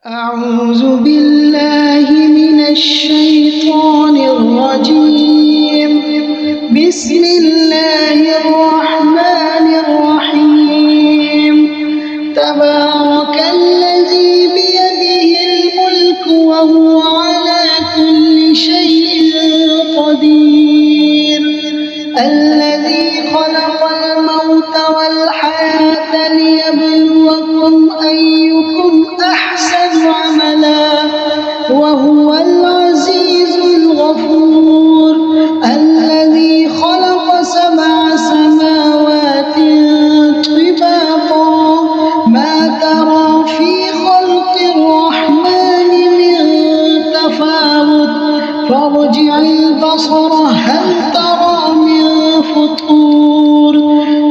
أعوذ بالله من الشيطان الرجيم. بسم الله الرحمن الرحيم. تبارك الذي بيده الملك وهو على كل شيء قدير. الذي خلق الموت والحياة ليبلوكم أيكم أحسن عملا وهو العزيز الغفور. الذي خلق 7 سماوات طباقا ما ترى في خلق الرحمن من تفاوت فارجع البصر هل ترى من فطور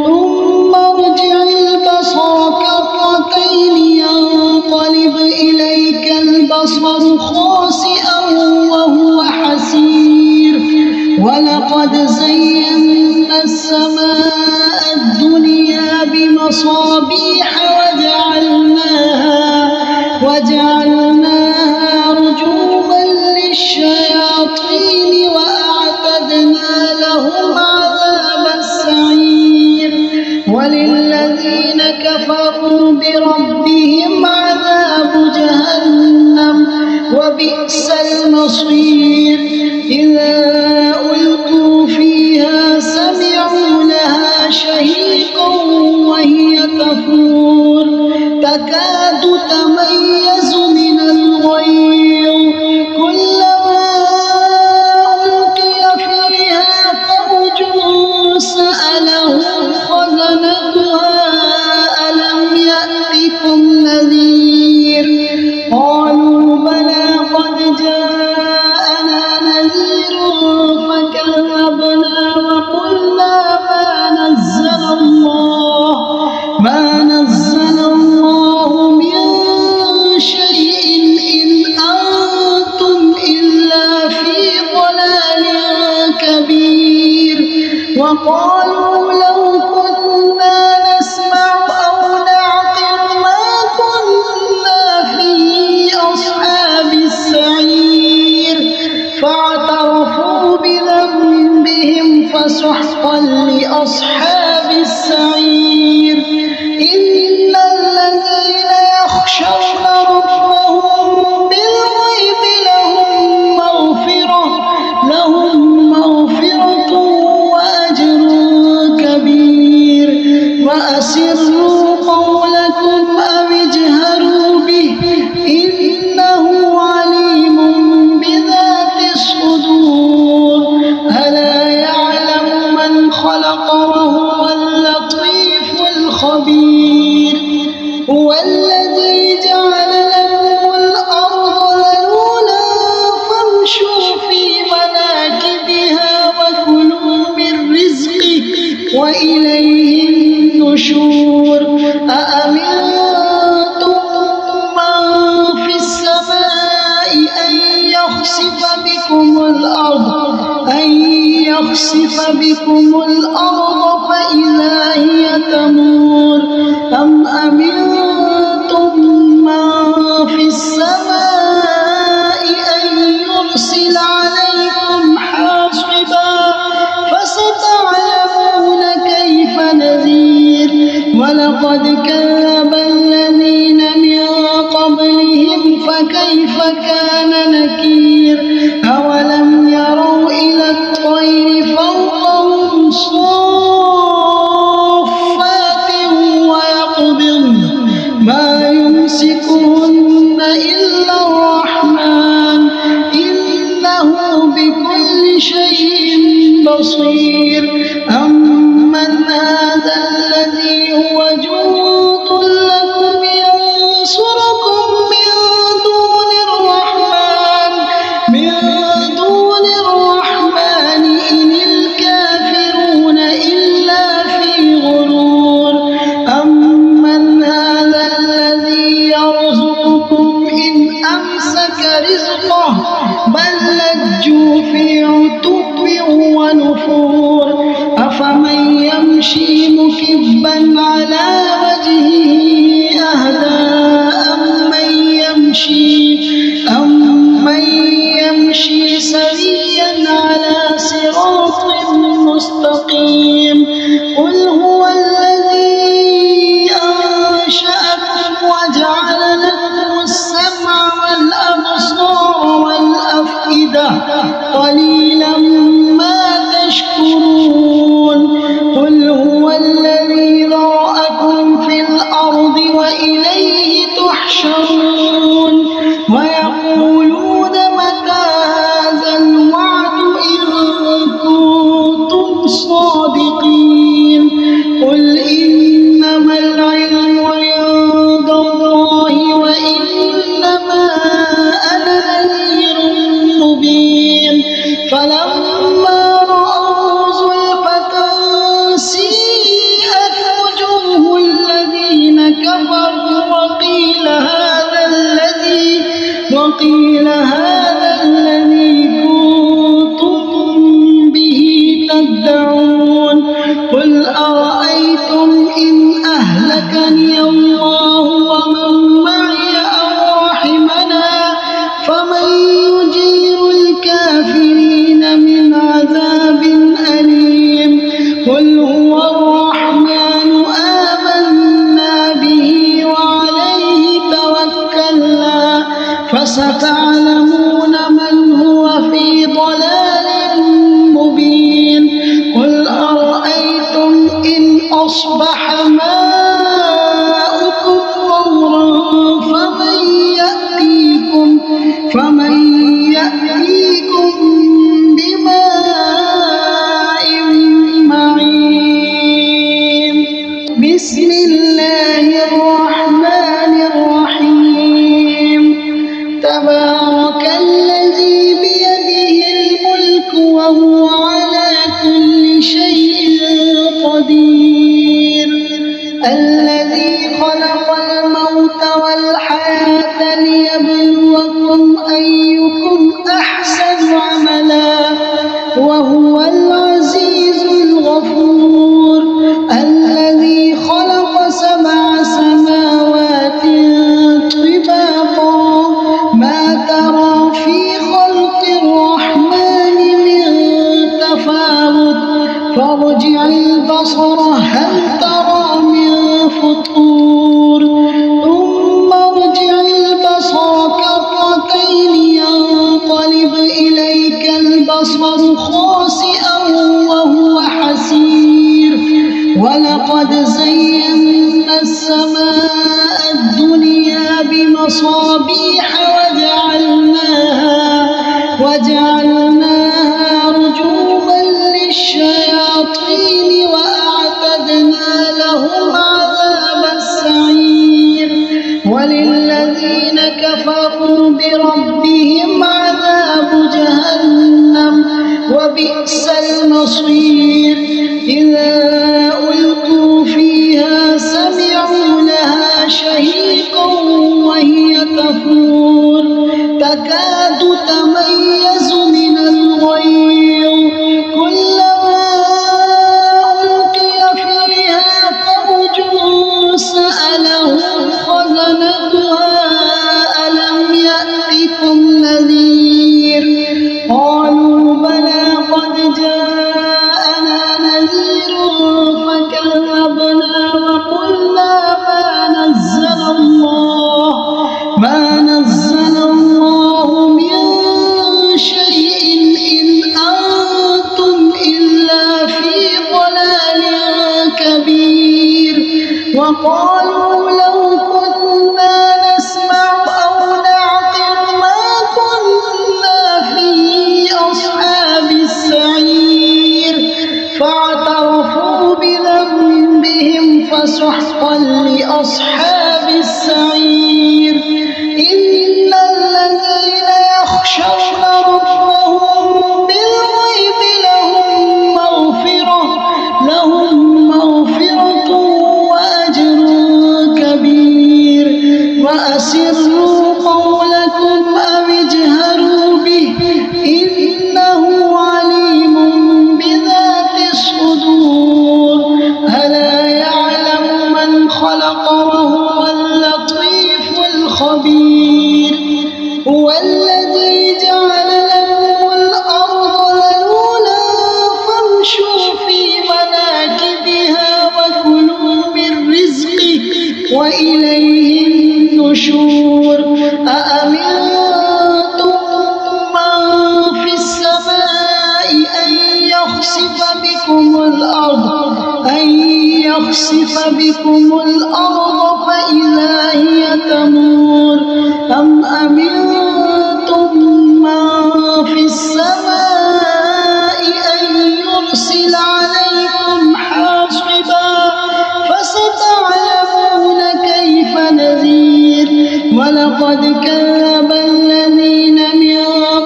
ثم ارجع البصر كرتين ينقلب إليك البصر خاسئا وهو حسير. ولقد زينا السماء الدنيا بمصابيح وجعلناها رجوما للشياطين وأعتدنا لهم عذاب السعير. وللذين كفروا بربهم عذاب جهنم وبئس المصير. إذا ألقوا فيها سمعوا لها شهيقا وهي تفور تكاد تميز من الغيظ. كلما ألقي فيها فوج سألهم خزنتها ألم يأتكم نذير. قالوا بلى قد جاءنا نذير فكذبنا وقلنا ما نزل الله من شيء إن أنتم إلا في ضلال كبير. وقالوا لو كنا نسمع أو نعقل ما كنا في أصحاب السعير. فاعترفوا بذنبهم فسحقا لأصحاب السعير. إن الذين يخشون ربهم بالغيب لهم مغفرة وأجر كبير. وأسروا قولكم أو اجهروا به إنه عليم بذات الصدور. ألا يعلم من خلق وهو اللطيف الخبير. هو الذي جعل لكم الأرض ذلولا فامشوا في مناكبها وكلوا من رزقه وإليه النشور. أأمنتم من في السماء أن يخسف بكم الأرض فإذا هي تمور. أم أمنتم من في السماء أن يرسل عليكم حاصبا فستعلمون كيف نذير. ولقد كذب الذين من قبلهم فكيف كان نكير. أولم يروا إلى الطير فوقهم صافات ويقبضن ما يمسكهن إلا الرحمن إنه بكل شيء بصير. أمن هذا الذي هو جند لكم ينصركم من دون الرحمن إن الكافرون إلا في غرور. أمن هذا الذي يرزقكم إن أمسك رزقه بل لجوا في عتو ونفور. أفمن يمشي مكبا على وجهه أهدى أمن يمشي يحشرون ويقولون متى هذا الوعد إن كنتم صادقين قل إنما العلم عند الله وإنما أنا نذير مبين فلما رأوا زلفة سيئت وجوه الذين كفروا وقيل هذا الذي كنتم به تدعون قل أرأيتم إن أهلكني الله ومن معي أو رحمنا فمن يجير الكافرين من عذاب أليم قل هو الرحمن آمنا به وعليه توكلنا فستعلمون من هو في ضلال مبين قل أرأيتم إن أصبح ماؤكم غورا فمن يأتيكم بماء معين بسم الله الرحمن الرحيم تبارك الذي بيده الملك وهو على كل شيء قدير الذي خلق الموت والحياة ليبلوكم أيكم أحسن عملا وهو العزيز الغفور الذي خلق 7 سماوات طباقا ما ترى في خلق الرحمن من تفاوت فارجع البصر هل ترى من فطور ثم ارجع البصر كرتين ينقلب إليك البصر خاسئا وهو حسير ولقد زينا السماء الدنيا بمصابيح وجعلناها رجوما للشياطين وأعتدنا لهم عذاب السعير وللذين كفروا بربهم عذاب جهنم وبئس المصير إذا ألقوا فيها سمعوا لها شهيقا وهي تفور تكاد تميز من الغيظ كلما ألقي فيها فوج سألهم خزنتها ألم يأتكم نذير قالوا بلى قد جاءنا نذير فكذبنا وقلنا ما نزل الله من شيء إن أنتم إلا في ضلال كبير وقالوا لو كنا نسمع أو نعقل ما كنا في أصحاب السعير فاعترفوا بذنبهم فسحقا لأصحاب السعير إن الذين يخشون ربهم بالغيب لهم مغفرة وأجر كبير وأسروا قولكم أو اجهروا به إنه عليم بذات الصدور ألا يعلم من خلق وهو اللطيف الخبير هو الذي جعل لكم الأرض ذلولا فامشوا في مناكبها وكلوا من رزقه وإليه النشور أأمنتم من في السماء أن يخسف بكم الأرض يخسف بكم الأرض فإذا هي تمور أم أمنتم من في السماء أن يرسل عليكم حاصبا فستعلمون كيف نذير ولقد كذب الذين من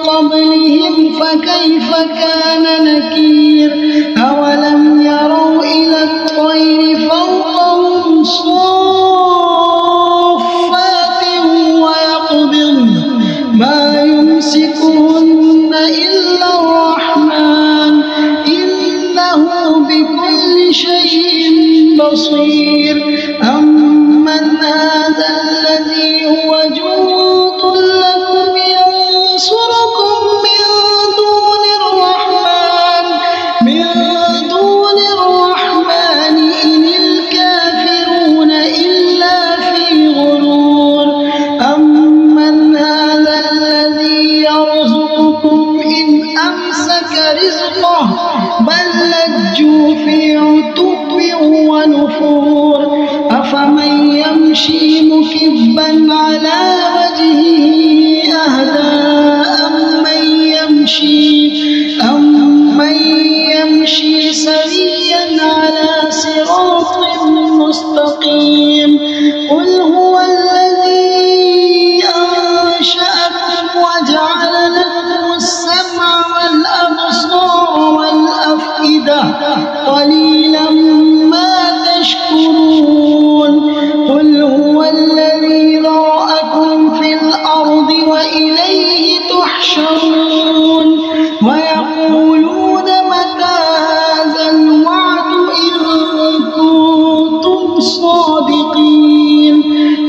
قبلهم فكيف كان نكير أولم يروا إلى الطير فوقهم صافات ويقبضن ما يمسكهن إلا الرحمن إنه بكل شيء بصير أمن هذا الذي هو جند لكم ينصركم من دون الرحمن إن الكافرون إلا في غرور أمن هذا الذي يرزقكم إن أمسك رزقه بل لجوا في عتب ونفور أفمن يمشي مكبا على وجهه أهدى أمن يمشي سويا على صراط مستقيم قل هو الذي أنشأكم وجعل لكم السمع والأبصار والأفئدة قليلا ما تشكرون قل هو الذي ذرأكم في الأرض وإليه تحشرون ويقولون متى هذا الوعد إن كنتم صادقين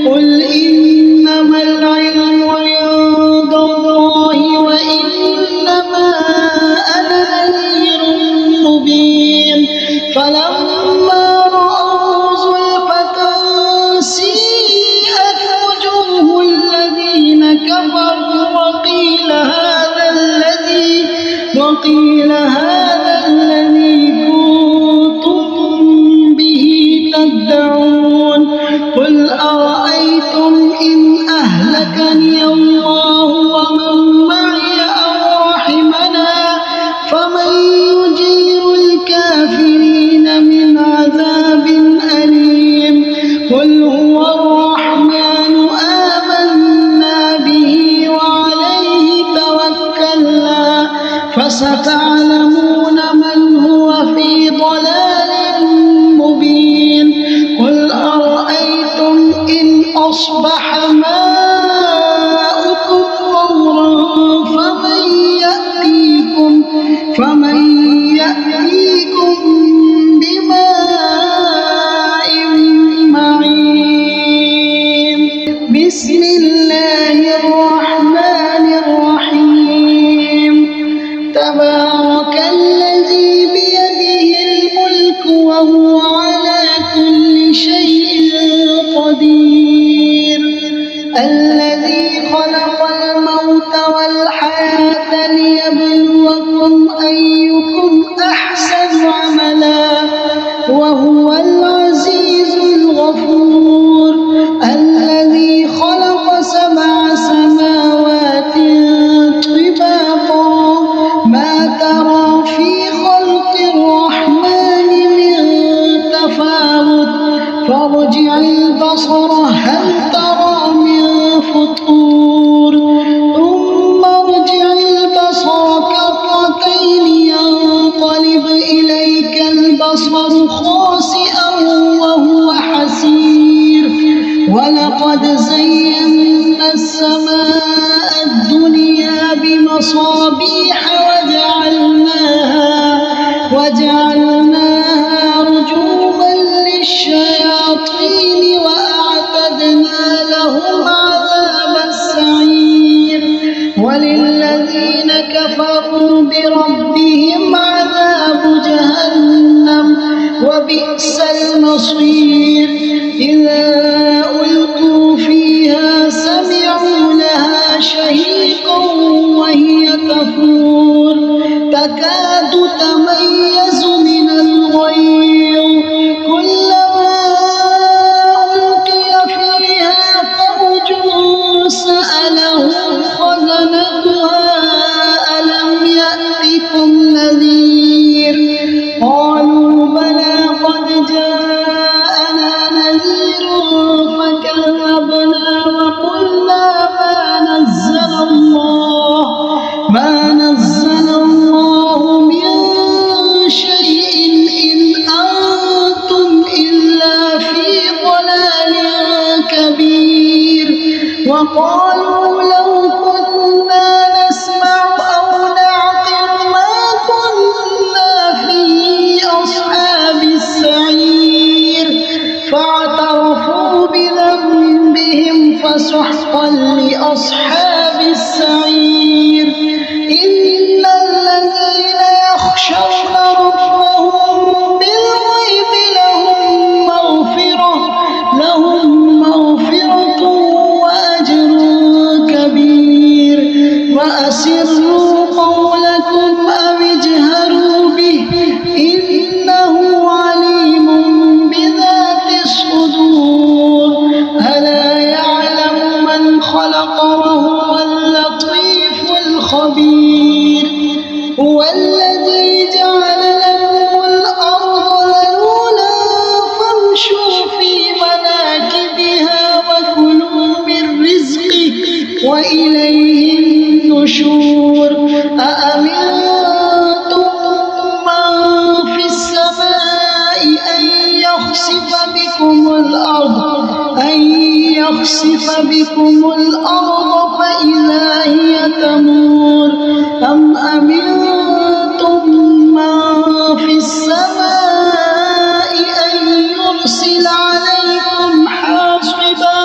قل إنما العلم عند الله وإنما أنا نذير مبين فلما رأوا زلفة سيئت وجوه الذين كفروا وقيل هذا الذي كنتم به تدعون قل أرأيتم إن أهلكني الله ومن معي أو رحمنا فمن يجير الكافرين من عذاب أليم قل هو الرحمن آمنا به وعليه توكلنا فستعلمون من هو في ضلال مبين قل أرأيتم إن أصبح ماؤكم غورا فمن يأتيكم بماء معين بسم الله الرحمن الرحيم تبارك الذي بيده الملك وهو على كل شيء قدير الذي خلق الموت والحياة ليبلوكم أيكم أحسن عملا وهو العزيز الغفور الذي خلق 7 سماوات طباقا ما ترى في خلق الرحمن من تفاوت فارجع البصر هل ترى من فطور ثم ارجع البصر كرتين ينقلب إليك البصر خاسئا وهو حسير ولقد زينا السماء الدنيا بمصابيح وجعلناها رجوما للشياطين وأعتدنا لهم عذاب السعير وللذين كفروا بربهم عذاب جهنم وبئس المصير إذا ألقوا فيها سمعوا لها شهيقا وهي تفور تكاد تميز من الغيظ كلما وقالوا لو كنا نسمع أو نعقل ما كنا في أصحاب السعير فاعترفوا بذنبهم فسحقا لأصحاب السعير إن الذين يخشون ربهم بالغيب لهم مغفرة وأجر كبير وأسروا قولكم أو اجهروا به إنه عليم بذات الصدور ألا يعلم من خلق وهو اللطيف الخبير هو الذي جعل لكم الأرض ذلولا فامشوا في مناكبها وكلوا من رزقه وإليه النشور أأمنتم من في السماء أن يخسف بكم الأرض فإذا هي تمور أم أمنتم من في السماء أن يرسل عليكم حاصبا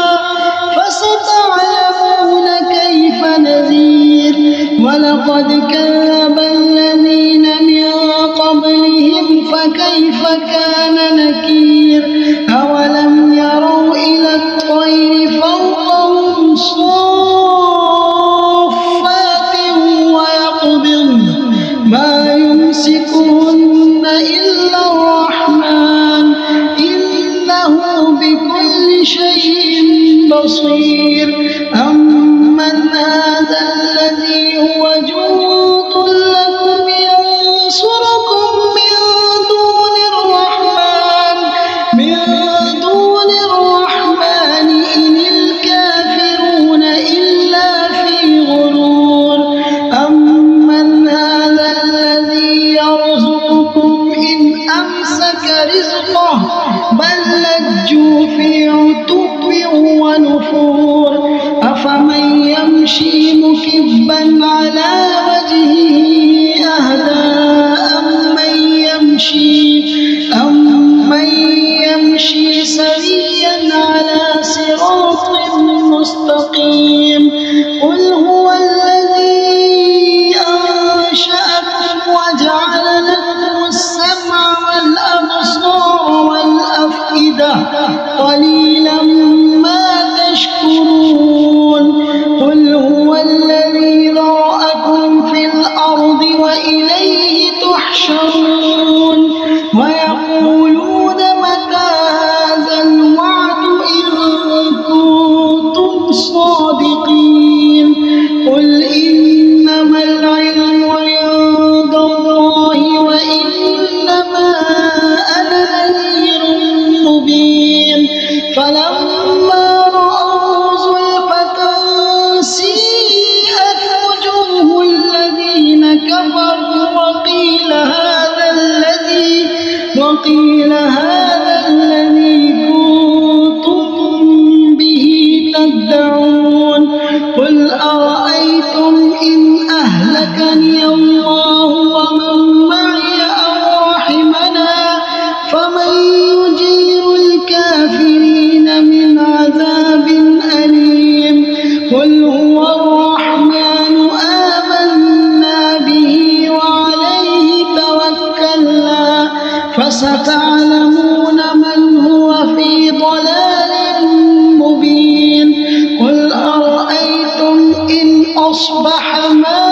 فستعلمون كيف نذير ولقد كذب الذين من قبلهم فكيف كان نكير أولم يروا إلى الطير فوقهم صافات ويقبضن ما يمسكهن إلا الرحمن إنه بكل شيء بصير أمن هذا الذي هو جند لكم ينصركم من دون الرحمن إن الكافرون إلا في غرور أمن هذا الذي يرزقكم إن أمسك رزقه بل لجوا في عتو ونفور أفمن يمشي مكبا على وجهه أهدى أمن يمشي سويا على صراط مستقيم قل هو الذي أنشأكم وجعل لكم السمع والأبصار والأفئدة قليلا ما تشكرون قل هو الذي ذرأكم في الأرض وإليه تحشرون ويقولون متى هذا الوعد إن كنتم صادقين قل إنما العلم عند الله وإنما أنا نذير مبين فلما رأوا زلفة سيئت وجوه الذين كفروا وقيل هذا الذي كنتم به تدعون قل أرأيتم إن أهلكني الله ومن معي أو رحمنا فمن يجير الكافرين من عذاب أليم قل هو الرحمن آمنا به وعليه توكلنا فستعلمون من هو في ضلال مبين قل أرأيتم إن أصبح ماؤكم